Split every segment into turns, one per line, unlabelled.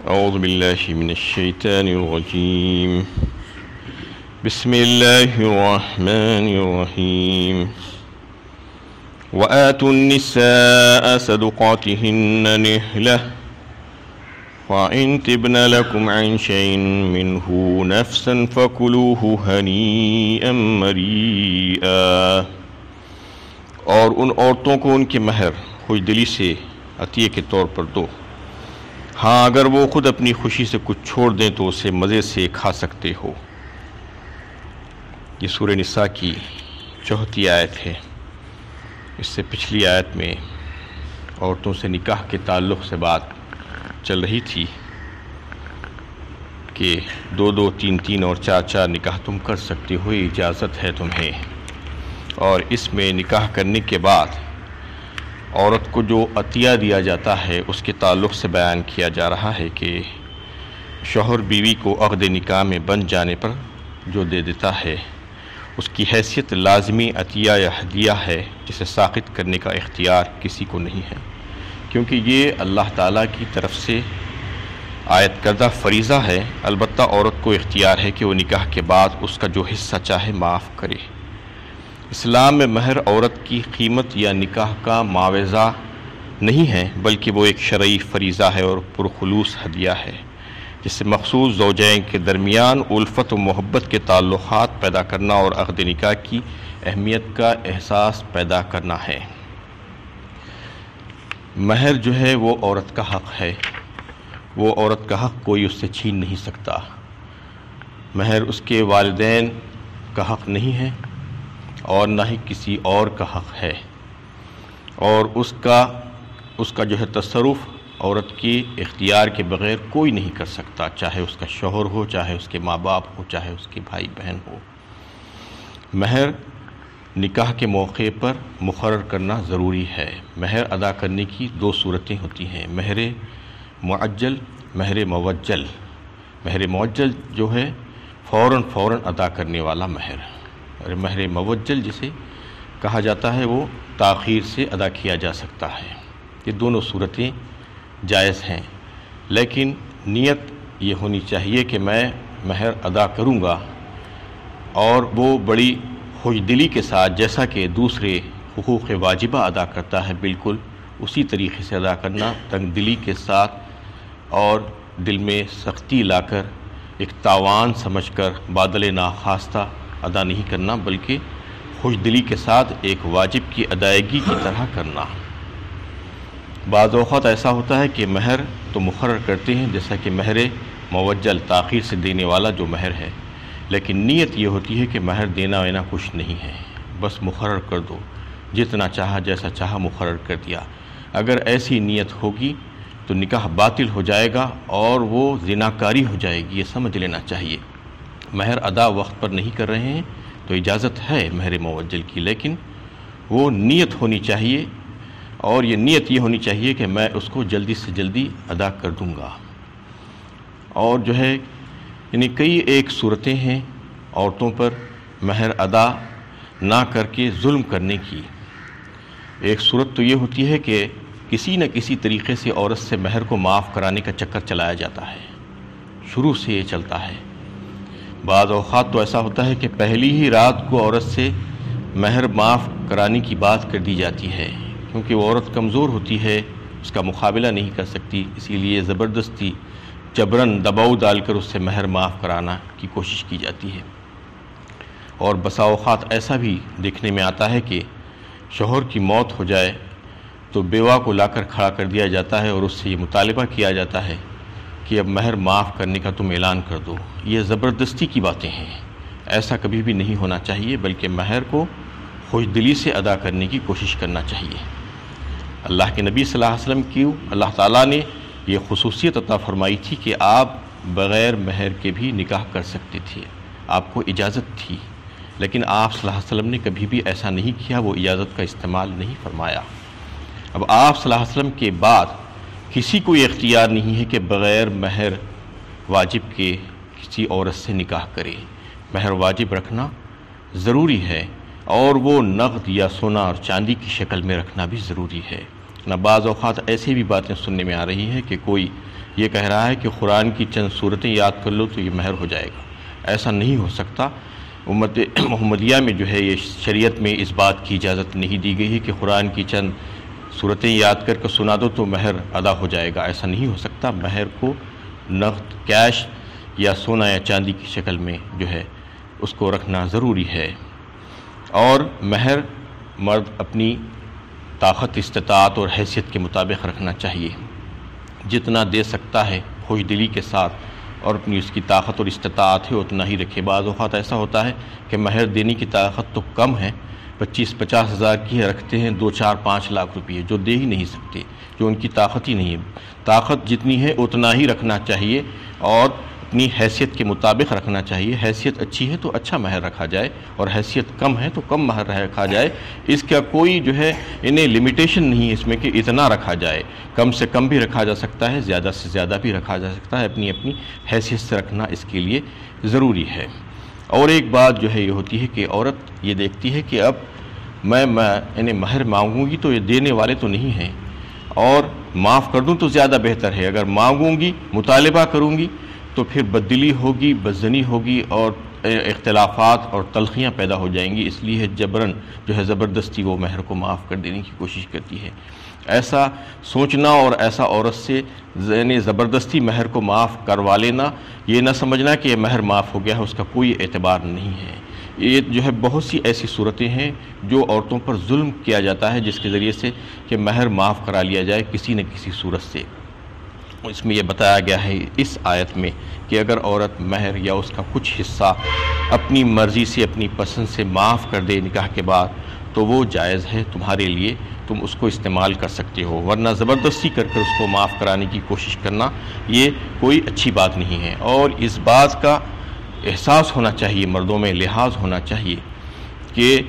أعوذ بالله من الشيطان الرجيم. بسم الله الرحمن الرحيم. وآتوا النساء صدقاتهن نحلة وإن تبن لكم عن شيء منه نفسا فكلوه هنيئا مريئا. اور ان عورتوں کو ان کے مہر خوش دلی سے عطیے کے طور پر دو. ہاں اگر وہ خود اپنی خوشی سے کچھ چھوڑ دیں تو اسے مزے سے کھا سکتے ہو. یہ سورہ نساء کی 4 آیت ہے. اس سے پچھلی آیت میں عورتوں سے نکاح کے تعلق سے بات چل رہی تھی کہ 2 3 3 اور 4 نکاح تم کر سکتے ہو، اجازت ہے تمہیں. اور اس میں نکاح کرنے کے بعد عورت کو جو عطیہ دیا جاتا ہے اس کے تعلق سے بیان کیا جا رہا ہے کہ شوہر بیوی کو عقد نکاح میں بن جانے پر جو دے دیتا ہے اس کی حیثیت لازمی عطیہ یا ہدیہ ہے، جسے ساقط کرنے کا اختیار کسی کو نہیں ہے، کیونکہ یہ اللہ تعالیٰ کی طرف سے عائد کردہ فریضہ ہے. البتہ عورت کو اختیار ہے کہ وہ نکاح کے بعد اس کا جو حصہ چاہے معاف کرے. اسلام میں مہر عورت کی قیمت یا نکاح کا معاوضہ نہیں ہے، بلکہ وہ ایک شرعی فریضہ ہے اور پرخلوص ہدیہ ہے، جس سے مخصوص زوجین کے درمیان الفت و محبت کے تعلقات پیدا کرنا اور عقد نکاح کی اہمیت کا احساس پیدا کرنا ہے. مہر جو ہے وہ عورت کا حق ہے. وہ عورت کا حق کوئی اس سے چھین نہیں سکتا. مہر اس کے والدین کا حق نہیں ہے اور نہ ہی کسی اور کا حق ہے، اور اس کا جو ہے تصرف عورت کی اختیار کے بغیر کوئی نہیں کر سکتا، چاہے اس کا شوہر ہو، چاہے اس کے ماں باپ ہو، چاہے اس کے بھائی بہن ہو. مہر نکاح کے موقع پر مقرر کرنا ضروری ہے. مہر ادا کرنے کی 2 صورتیں ہوتی ہیں: مہر معجل، مہر موجل. مہر معجل جو ہے فوراً ادا کرنے والا مہر، اور مہر موجل جسے کہا جاتا ہے وہ تاخیر سے ادا کیا جا سکتا ہے. یہ دونوں صورتیں جائز ہیں، لیکن نیت یہ ہونی چاہیے کہ میں مہر ادا کروں گا، اور وہ بڑی خوش دلی کے ساتھ، جیسا کہ دوسرے حقوق واجبہ ادا کرتا ہے بالکل اسی طریقے سے ادا کرنا، تنگ دلی کے ساتھ اور دل میں سختی لا کر ایک تاوان سمجھ کر بادل ناخواستہ ادا نہیں کرنا، بلکہ خوش دلی کے ساتھ ایک واجب کی ادائیگی کی طرح کرنا. بعض اوقات ایسا ہوتا ہے کہ مہر تو مقرر کرتے ہیں، جیسا کہ مہر موجل تاخیر سے دینے والا جو مہر ہے، لیکن نیت یہ ہوتی ہے کہ مہر دینا وینا کچھ نہیں ہے، بس مقرر کر دو، جتنا چاہا جیسا چاہا مقرر کر دیا. اگر ایسی نیت ہوگی تو نکاح باطل ہو جائے گا اور وہ زناکاری ہو جائے گی. یہ سمجھ لینا چاہیے. مہر ادا وقت پر نہیں کر رہے ہیں تو اجازت ہے مہر موجل کی، لیکن وہ نیت ہونی چاہیے، اور یہ نیت یہ ہونی چاہیے کہ میں اس کو جلدی سے جلدی ادا کر دوں گا. اور جو ہے یعنی کئی ایک صورتیں ہیں عورتوں پر مہر ادا نہ کر کے ظلم کرنے کی. ایک صورت تو یہ ہوتی ہے کہ کسی نہ کسی طریقے سے عورت سے مہر کو معاف کرانے کا چکر چلایا جاتا ہے، شروع سے یہ چلتا ہے. بعض اوقات تو ایسا ہوتا ہے کہ پہلی ہی رات کو عورت سے مہر معاف کرانے کی بات کر دی جاتی ہے، کیونکہ وہ عورت کمزور ہوتی ہے، اس کا مقابلہ نہیں کر سکتی، اسی لیے زبردستی جبراً دباؤ ڈال کر اس سے مہر معاف کرانا کی کوشش کی جاتی ہے. اور بسا اوقات ایسا بھی دیکھنے میں آتا ہے کہ شوہر کی موت ہو جائے تو بیوہ کو لا کر کھڑا کر دیا جاتا ہے اور اس سے یہ مطالبہ کیا جاتا ہے کہ اب مہر معاف کرنے کا تم اعلان کر دو. یہ زبردستی کی باتیں ہیں، ایسا کبھی بھی نہیں ہونا چاہیے، بلکہ مہر کو خوش دلی سے ادا کرنے کی کوشش کرنا چاہیے. اللہ کے نبی صلی اللہ علیہ وسلم کی اللہ تعالیٰ نے یہ خصوصیت عطا فرمائی تھی کہ آپ بغیر مہر کے بھی نکاح کر سکتے تھے، آپ کو اجازت تھی، لیکن آپ صلی اللہ علیہ وسلم نے کبھی بھی ایسا نہیں کیا، وہ اجازت کا استعمال نہیں فرمایا. اب آپ صلی اللہ علیہ وسلم کے بعد کسی کو یہ اختیار نہیں ہے کہ بغیر مہر واجب کے کسی عورت سے نکاح کرے. مہر واجب رکھنا ضروری ہے، اور وہ نقد یا سونا اور چاندی کی شکل میں رکھنا بھی ضروری ہے. نہ بعض اوقات ایسی بھی باتیں سننے میں آ رہی ہیں کہ کوئی یہ کہہ رہا ہے کہ قرآن کی چند صورتیں یاد کر لو تو یہ مہر ہو جائے گا۔ ایسا نہیں ہو سکتا۔ امت محمدیہ میں جو ہے یہ شریعت میں اس بات کی اجازت نہیں دی گئی ہے کہ قرآن کی چند صورتیں یاد کر کے سنا دو تو مہر ادا ہو جائے گا، ایسا نہیں ہو سکتا۔ مہر کو نقد کیش یا سونا یا چاندی کی شکل میں جو ہے اس کو رکھنا ضروری ہے۔ اور مہر مرد اپنی طاقت، استطاعت اور حیثیت کے مطابق رکھنا چاہیے، جتنا دے سکتا ہے خوش دلی کے ساتھ اور اپنی اس کی طاقت اور استطاعت ہے اتنا ہی رکھے۔ بعض اوقات ایسا ہوتا ہے کہ مہر دینے کی طاقت تو کم ہے، 25-50 ہزار کی رکھتے ہیں، 2-4-5 لاکھ روپئے جو دے ہی نہیں سکتے، جو ان کی طاقت ہی نہیں ہے۔ طاقت جتنی ہے اتنا ہی رکھنا چاہیے اور اپنی حیثیت کے مطابق رکھنا چاہیے۔ حیثیت اچھی ہے تو اچھا مہر رکھا جائے اور حیثیت کم ہے تو کم مہر رکھا جائے۔ اس کا کوئی جو ہے انہیں لمیٹیشن نہیں ہے اس میں کہ اتنا رکھا جائے، کم سے کم بھی رکھا جا سکتا ہے، زیادہ سے زیادہ بھی رکھا جا سکتا ہے۔ اپنی اپنی حیثیت سے رکھنا اس کے لیے ضروری ہے۔ اور ایک بات جو ہے یہ ہوتی ہے کہ عورت یہ دیکھتی ہے کہ اب میں انہیں مہر مانگوں گی تو یہ دینے والے تو نہیں ہیں، اور معاف کر دوں تو زیادہ بہتر ہے۔ اگر مانگوں گی، مطالبہ کروں گی تو پھر بددلی ہوگی، بدظنی ہوگی اور اختلافات اور تلخیاں پیدا ہو جائیں گی، اس لیے جبراً جو ہے زبردستی وہ مہر کو معاف کر دینے کی کوشش کرتی ہے۔ ایسا سوچنا اور ایسا عورت سے یعنی زبردستی مہر کو معاف کروا لینا، یہ نہ سمجھنا کہ یہ مہر معاف ہو گیا ہے، اس کا کوئی اعتبار نہیں ہے۔ یہ جو ہے بہت سی ایسی صورتیں ہیں جو عورتوں پر ظلم کیا جاتا ہے جس کے ذریعے سے کہ مہر معاف کرا لیا جائے کسی نہ کسی صورت سے۔ اس میں یہ بتایا گیا ہے اس آیت میں کہ اگر عورت مہر یا اس کا کچھ حصہ اپنی مرضی سے، اپنی پسند سے معاف کر دے نکاح کے بعد تو وہ جائز ہے تمہارے لیے، تم اس کو استعمال کر سکتے ہو، ورنہ زبردستی کر اس کو معاف کرانے کی کوشش کرنا یہ کوئی اچھی بات نہیں ہے۔ اور اس بات کا احساس ہونا چاہیے، مردوں میں لحاظ ہونا چاہیے کہ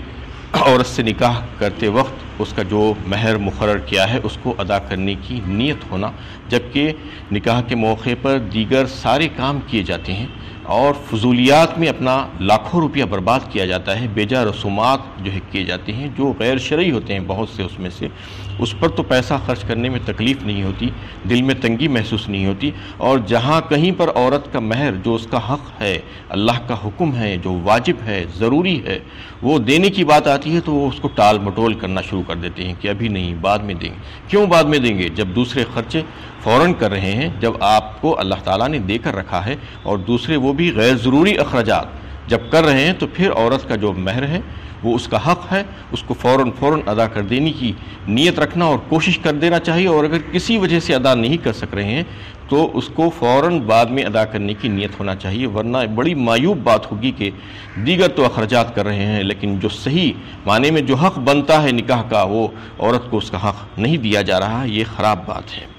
عورت سے نکاح کرتے وقت اس کا جو مہر مقرر کیا ہے اس کو ادا کرنے کی نیت ہونا، جبکہ نکاح کے موقع پر دیگر سارے کام کیے جاتے ہیں اور فضولیات میں اپنا لاکھوں روپیہ برباد کیا جاتا ہے، بیجا رسومات جو ہے کیے جاتے ہیں جو غیر شرعی ہوتے ہیں بہت سے اس میں سے، اس پر تو پیسہ خرچ کرنے میں تکلیف نہیں ہوتی، دل میں تنگی محسوس نہیں ہوتی، اور جہاں کہیں پر عورت کا مہر جو اس کا حق ہے، اللہ کا حکم ہے، جو واجب ہے، ضروری ہے، وہ دینے کی بات آتی ہے تو وہ اس کو ٹال مٹول کرنا شروع کر دیتے ہیں کہ ابھی نہیں، بعد میں دیں گے۔ کیوں بعد میں دیں گے جب دوسرے خرچے فوراً کر رہے ہیں، جب آپ کو اللہ تعالیٰ نے دے کر رکھا ہے، اور دوسرے وہ بھی غیر ضروری اخراجات جب کر رہے ہیں تو پھر عورت کا جو مہر ہے وہ اس کا حق ہے، اس کو فوراً ادا کر دینے کی نیت رکھنا اور کوشش کر دینا چاہیے، اور اگر کسی وجہ سے ادا نہیں کر سک رہے ہیں تو اس کو فوراً بعد میں ادا کرنے کی نیت ہونا چاہیے، ورنہ بڑی معیوب بات ہوگی کہ دیگر تو اخراجات کر رہے ہیں لیکن جو صحیح معنی میں جو حق بنتا ہے نکاح کا وہ عورت کو اس کا حق نہیں دیا جا رہا، یہ خراب بات ہے۔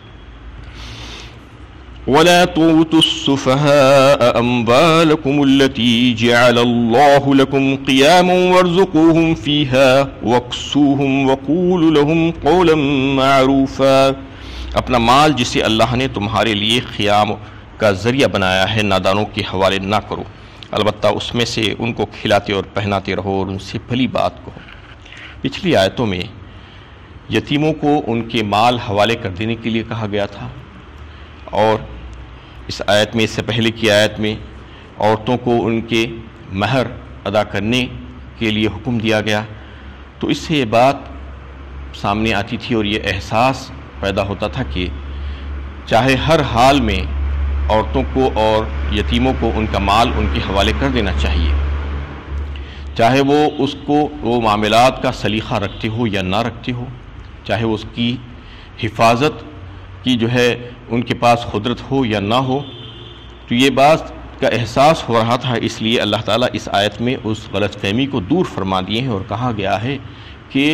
وَلَا تُؤْتُوا السُّفَهَاءَ أَمْوَالَكُمُ الَّتِي جَعَلَ اللَّهُ لَكُمْ قِيَامًا وَارْزُقُوهُمْ فِيهَا وَاكْسُوهُمْ وَقُولُوا لَهُمْ قَوْلًا مَعْرُوفًا۔ اپنا مال جسے اللہ نے تمہارے لیے قیام کا ذریعہ بنایا ہے نادانوں کے حوالے نہ کرو، البتہ اس میں سے ان کو کھلاتے اور پہناتے رہو اور ان سے بھلی بات کہو۔ پچھلی آیتوں میں یتیموں کو ان کے مال حوالے کر دینے کے لیے کہا گیا تھا، اور اس آیت میں، اس سے پہلے کی آیت میں عورتوں کو ان کے مہر ادا کرنے کے لیے حکم دیا گیا، تو اس سے یہ بات سامنے آتی تھی اور یہ احساس پیدا ہوتا تھا کہ چاہے ہر حال میں عورتوں کو اور یتیموں کو ان کا مال ان کے حوالے کر دینا چاہیے، چاہے وہ اس کو وہ معاملات کا سلیقہ رکھتے ہو یا نہ رکھتے ہو، چاہے اس کی حفاظت کی جو ہے ان کے پاس قدرت ہو یا نہ ہو، تو یہ بات کا احساس ہو رہا تھا۔ اس لیے اللہ تعالیٰ اس آیت میں اس غلط فہمی کو دور فرما دیے ہیں اور کہا گیا ہے کہ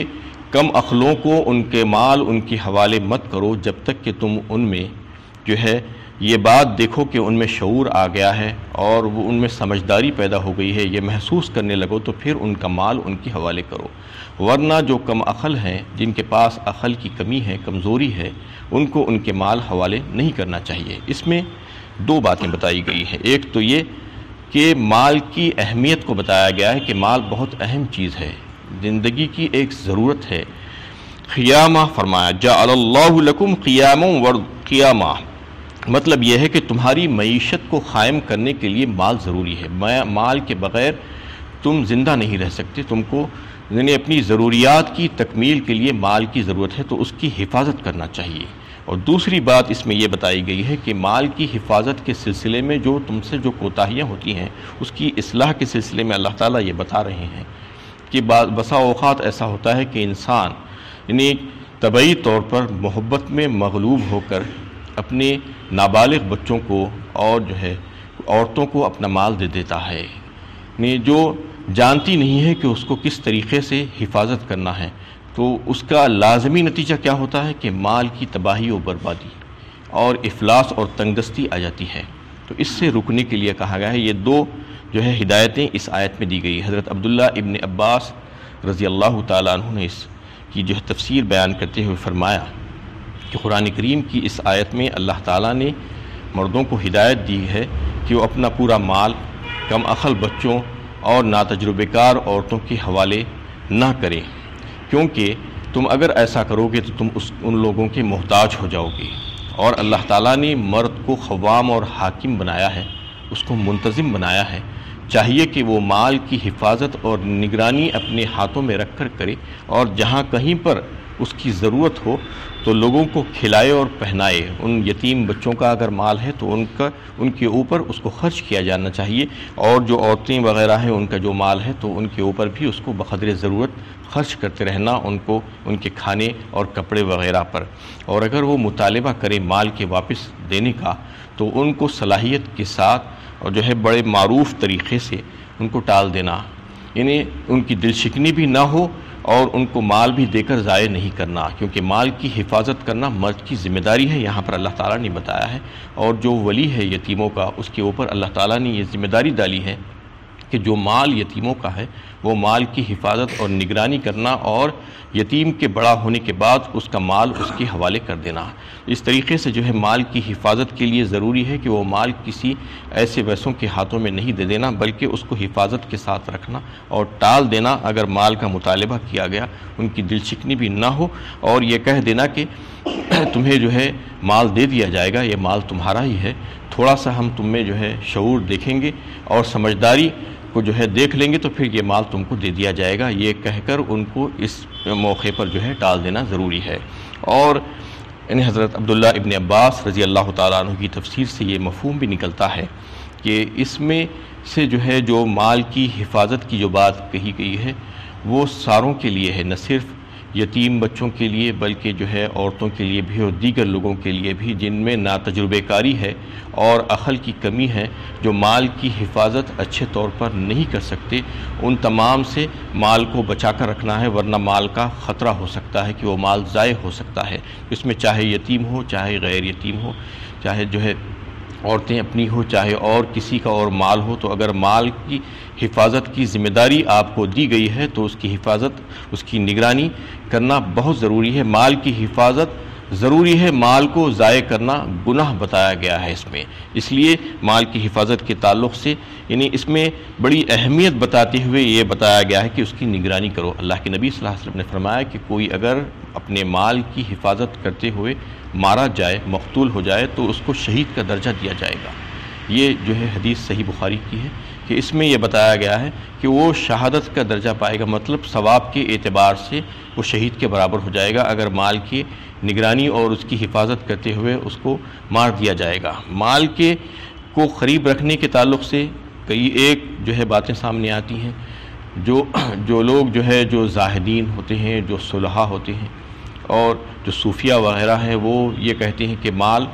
کم عقلوں کو ان کے مال ان کے حوالے مت کرو جب تک کہ تم ان میں جو ہے یہ بات دیکھو کہ ان میں شعور آ گیا ہے اور وہ ان میں سمجھداری پیدا ہو گئی ہے، یہ محسوس کرنے لگو تو پھر ان کا مال ان کے حوالے کرو، ورنہ جو کم عقل ہیں، جن کے پاس عقل کی کمی ہے، کمزوری ہے، ان کو ان کے مال حوالے نہیں کرنا چاہیے۔ اس میں دو باتیں بتائی گئی ہیں، ایک تو یہ کہ مال کی اہمیت کو بتایا گیا ہے کہ مال بہت اہم چیز ہے، زندگی کی ایک ضرورت ہے، قیامہ فرمایا، جعل اللہ لکم قیاما قیامہ، مطلب یہ ہے کہ تمہاری معیشت کو قائم کرنے کے لیے مال ضروری ہے، مال کے بغیر تم زندہ نہیں رہ سکتے، تم کو یعنی اپنی ضروریات کی تکمیل کے لیے مال کی ضرورت ہے، تو اس کی حفاظت کرنا چاہیے۔ اور دوسری بات اس میں یہ بتائی گئی ہے کہ مال کی حفاظت کے سلسلے میں جو تم سے جو کوتاہیاں ہوتی ہیں اس کی اصلاح کے سلسلے میں اللہ تعالیٰ یہ بتا رہے ہیں کہ بسا اوقات ایسا ہوتا ہے کہ انسان یعنی طبعی طور پر محبت میں مغلوب ہو کر اپنے نابالغ بچوں کو اور جو ہے عورتوں کو اپنا مال دے دیتا ہے، یعنی جو جانتی نہیں ہے کہ اس کو کس طریقے سے حفاظت کرنا ہے، تو اس کا لازمی نتیجہ کیا ہوتا ہے کہ مال کی تباہی و بربادی اور افلاس اور تنگدستی آ جاتی ہے۔ تو اس سے رکنے کے لیے کہا گیا ہے، یہ دو جو ہے ہدایتیں اس آیت میں دی گئی۔ حضرت عبداللہ ابن عباس رضی اللہ تعالیٰ عنہ نے اس کی جو ہے تفسیر بیان کرتے ہوئے فرمایا کہ قرآن کریم کی اس آیت میں اللہ تعالیٰ نے مردوں کو ہدایت دی ہے کہ وہ اپنا پورا مال کم عقل بچوں اور ناتجربہ کار عورتوں کے حوالے نہ کریں، کیونکہ تم اگر ایسا کرو گے تو تم ان لوگوں کے محتاج ہو جاؤ گے۔ اور اللہ تعالیٰ نے مرد کو قوام اور حاکم بنایا ہے، اس کو منتظم بنایا ہے، چاہیے کہ وہ مال کی حفاظت اور نگرانی اپنے ہاتھوں میں رکھ کر کرے، اور جہاں کہیں پر اس کی ضرورت ہو تو لوگوں کو کھلائے اور پہنائے۔ ان یتیم بچوں کا اگر مال ہے تو ان کے اوپر اس کو خرچ کیا جانا چاہیے، اور جو عورتیں وغیرہ ہیں ان کا جو مال ہے تو ان کے اوپر بھی اس کو بقدر ضرورت خرچ کرتے رہنا، ان کو ان کے کھانے اور کپڑے وغیرہ پر۔ اور اگر وہ مطالبہ کرے مال کے واپس دینے کا تو ان کو صلاحیت کے ساتھ اور جو ہے بڑے معروف طریقے سے ان کو ٹال دینا، یعنی ان کی دل شکنی بھی نہ ہو اور ان کو مال بھی دے کر ضائع نہیں کرنا، کیونکہ مال کی حفاظت کرنا مرد کی ذمہ داری ہے، یہاں پر اللہ تعالیٰ نے بتایا ہے۔ اور جو ولی ہے یتیموں کا، اس کے اوپر اللہ تعالیٰ نے یہ ذمہ داری ڈالی ہے کہ جو مال یتیموں کا ہے وہ مال کی حفاظت اور نگرانی کرنا، اور یتیم کے بڑا ہونے کے بعد اس کا مال اس کے حوالے کر دینا۔ اس طریقے سے جو ہے مال کی حفاظت کے لیے ضروری ہے کہ وہ مال کسی ایسے ویسوں کے ہاتھوں میں نہیں دے دینا، بلکہ اس کو حفاظت کے ساتھ رکھنا اور ٹال دینا اگر مال کا مطالبہ کیا گیا، ان کی دل شکنی بھی نہ ہو، اور یہ کہہ دینا کہ تمہیں جو ہے مال دے دیا جائے گا، یہ مال تمہارا ہی ہے، تھوڑا سا ہم تم میں جو ہے شعور دیکھیں گے اور سمجھداری کو جو ہے دیکھ لیں گے تو پھر یہ مال تم کو دے دیا جائے گا، یہ کہہ کر ان کو اس موقع پر جو ہے ٹال دینا ضروری ہے۔ اور یعنی حضرت عبداللہ ابن عباس رضی اللہ تعالیٰ عنہ کی تفسیر سے یہ مفہوم بھی نکلتا ہے کہ اس میں سے جو ہے جو مال کی حفاظت کی جو بات کہی گئی ہے وہ ساروں کے لیے ہے، نہ صرف یتیم بچوں کے لیے بلکہ جو ہے عورتوں کے لیے بھی اور دیگر لوگوں کے لیے بھی جن میں ناتجربہ کاری ہے اور عقل کی کمی ہے، جو مال کی حفاظت اچھے طور پر نہیں کر سکتے، ان تمام سے مال کو بچا کر رکھنا ہے، ورنہ مال کا خطرہ ہو سکتا ہے کہ وہ مال ضائع ہو سکتا ہے۔ اس میں چاہے یتیم ہو چاہے غیر یتیم ہو، چاہے جو ہے عورتیں اپنی ہو چاہے اور کسی کا اور مال ہو، تو اگر مال کی حفاظت کی ذمہ داری آپ کو دی گئی ہے تو اس کی حفاظت، اس کی نگرانی کرنا بہت ضروری ہے۔ مال کی حفاظت ضروری ہے، مال کو ضائع کرنا گناہ بتایا گیا ہے اس میں، اس لیے مال کی حفاظت کے تعلق سے یعنی اس میں بڑی اہمیت بتاتے ہوئے یہ بتایا گیا ہے کہ اس کی نگرانی کرو۔ اللہ کے نبی صلی اللہ علیہ وسلم نے فرمایا کہ کوئی اگر اپنے مال کی حفاظت کرتے ہوئے مارا جائے، مقتول ہو جائے تو اس کو شہید کا درجہ دیا جائے گا۔ یہ جو ہے حدیث صحیح بخاری کی ہے کہ اس میں یہ بتایا گیا ہے کہ وہ شہادت کا درجہ پائے گا، مطلب ثواب کے اعتبار سے وہ شہید کے برابر ہو جائے گا اگر مال کی نگرانی اور اس کی حفاظت کرتے ہوئے اس کو مار دیا جائے گا۔ مال کے کو قریب رکھنے کے تعلق سے کئی ایک جو ہے باتیں سامنے آتی ہیں، جو لوگ جو ہے جو زاہدین ہوتے ہیں، جو صلحاء ہوتے ہیں اور جو صوفیہ وغیرہ ہیں، وہ یہ کہتے ہیں کہ مال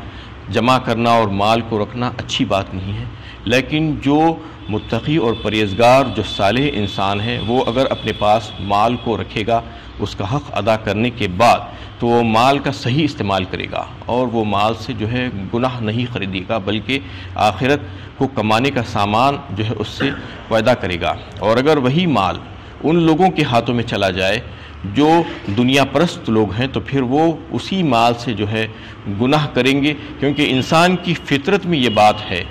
جمع کرنا اور مال کو رکھنا اچھی بات نہیں ہے، لیکن جو متقی اور پرہیزگار جو صالح انسان ہے وہ اگر اپنے پاس مال کو رکھے گا اس کا حق ادا کرنے کے بعد تو وہ مال کا صحیح استعمال کرے گا اور وہ مال سے جو ہے گناہ نہیں خریدے گا بلکہ آخرت کو کمانے کا سامان جو ہے اس سے پیدا کرے گا۔ اور اگر وہی مال ان لوگوں کے ہاتھوں میں چلا جائے جو دنیا پرست لوگ ہیں تو پھر وہ اسی مال سے جو ہے گناہ کریں گے، کیونکہ انسان کی فطرت میں یہ بات ہے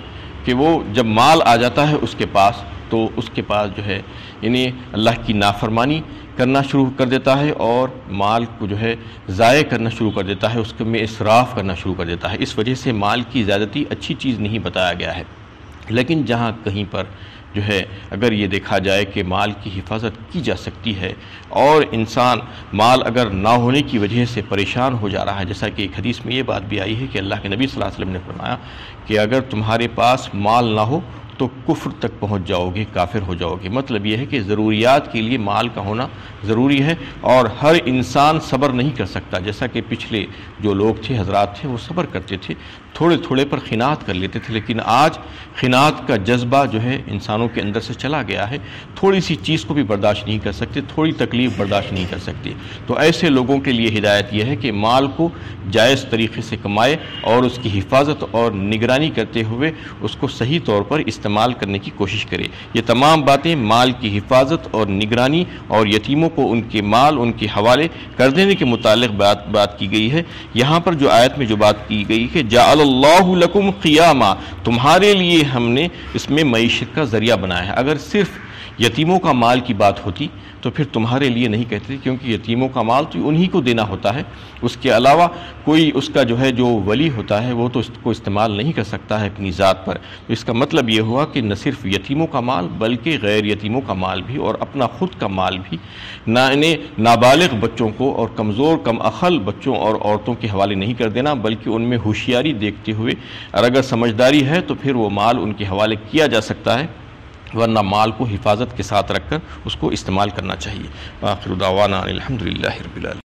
کہ وہ جب مال آ جاتا ہے اس کے پاس تو اس کے پاس جو ہے یعنی اللہ کی نافرمانی کرنا شروع کر دیتا ہے اور مال کو جو ہے ضائع کرنا شروع کر دیتا ہے، اس میں اسراف کرنا شروع کر دیتا ہے۔ اس وجہ سے مال کی زیادتی اچھی چیز نہیں بتایا گیا ہے۔ لیکن جہاں کہیں پر جو ہے اگر یہ دیکھا جائے کہ مال کی حفاظت کی جا سکتی ہے اور انسان مال اگر نہ ہونے کی وجہ سے پریشان ہو جا رہا ہے، جیسا کہ ایک حدیث میں یہ بات بھی آئی ہے کہ اللہ کے نبی صلی اللہ علیہ وسلم نے فرمایا کہ اگر تمہارے پاس مال نہ ہو تو کفر تک پہنچ جاؤ گے، کافر ہو جاؤ گے۔ مطلب یہ ہے کہ ضروریات کے لیے مال کا ہونا ضروری ہے، اور ہر انسان صبر نہیں کر سکتا۔ جیسا کہ پچھلے جو لوگ تھے، حضرات تھے، وہ صبر کرتے تھے، تھوڑے تھوڑے پر خناعت کر لیتے تھے، لیکن آج خناعت کا جذبہ جو ہے انسانوں کے اندر سے چلا گیا ہے، تھوڑی سی چیز کو بھی برداشت نہیں کر سکتے، تھوڑی تکلیف برداشت نہیں کر سکتے۔ تو ایسے لوگوں کے لیے ہدایت یہ ہے کہ مال کو جائز طریقے سے کمائے اور اس کی حفاظت اور نگرانی کرتے ہوئے اس کو صحیح طور پر استعمال کرنے کی کوشش کرے۔ یہ تمام باتیں مال کی حفاظت اور نگرانی اور یتیموں کو ان کے مال ان کے حوالے کر دینے کے متعلق بات کی گئی ہے۔ یہاں پر جو آیت میں جو بات کی گئی کہ جعل اللہ لکم قیاما، تمہارے لیے ہم نے اس میں معیشت کا ذریعہ بنایا ہے۔ اگر صرف یتیموں کا مال کی بات ہوتی تو پھر تمہارے لیے نہیں کہتے، کیونکہ یتیموں کا مال تو انہی کو دینا ہوتا ہے، اس کے علاوہ کوئی اس کا جو ہے جو ولی ہوتا ہے وہ تو اس کو استعمال نہیں کر سکتا ہے اپنی ذات پر۔ تو اس کا مطلب یہ ہوا کہ نہ صرف یتیموں کا مال بلکہ غیر یتیموں کا مال بھی اور اپنا خود کا مال بھی نابالغ بچوں کو اور کمزور کم عقل بچوں اور عورتوں کے حوالے نہیں کر دینا، بلکہ ان میں ہوشیاری دیکھتے ہوئے اور اگر سمجھداری ہے تو پھر وہ مال ان کے حوالے کیا جا سکتا ہے، ورنہ مال کو حفاظت کے ساتھ رکھ کر اس کو استعمال کرنا چاہیے۔ آخر دعوانا الحمدللہ رب العالمین۔